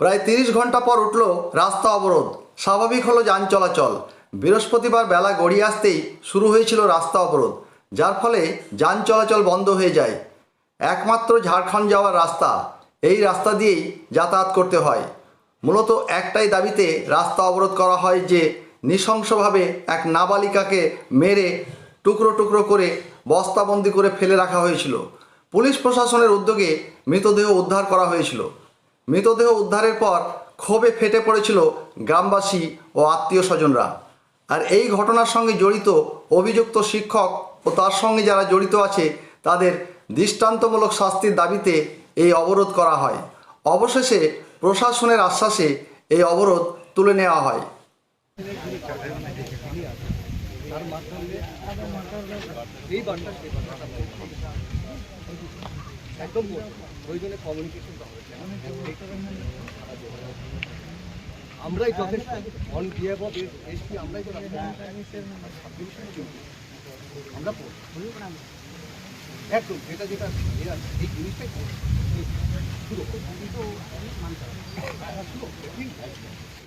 প্রায় ৩০ ঘন্টা পর উঠল রাস্তা অবরোধ। স্বাভাবিক হলো যান চলাচল। বৃহস্পতিবার বেলা গড়িয়ে আসতেই শুরু হয়েছিল রাস্তা অবরোধ, যার ফলে যান চলাচল বন্ধ হয়ে যায়। একমাত্র ঝাড়খণ্ড যাওয়ার রাস্তা, এই রাস্তা দিয়েই যাতায়াত করতে হয়। মূলত একটাই দাবিতে রাস্তা অবরোধ করা হয় যে নৃশংসভাবে এক নাবালিকাকে মেরে টুকরো টুকরো করে বস্তাবন্দি করে ফেলে রাখা হয়েছিল। পুলিশ প্রশাসনের উদ্যোগে মৃতদেহ উদ্ধার করা হয়েছিল। মৃতদেহ উদ্ধারের পর ক্ষোভে ফেটে পড়েছিল গ্রামবাসী ও আত্মীয় স্বজনরা। আর এই ঘটনার সঙ্গে জড়িত অভিযুক্ত শিক্ষক ও তার সঙ্গে যারা জড়িত আছে তাদের দৃষ্টান্তমূলক শাস্তির দাবিতে এই অবরোধ করা হয়। অবশেষে প্রশাসনের আশ্বাসে এই অবরোধ তুলে নেওয়া হয়। একদম প্রয়োজনে কমিউনিকেশন আমরাই যথেষ্ট অন বিহেভ অফ এসপি আমরাই তো আমরা একদম যেটা যেটা এই জিনিসটাই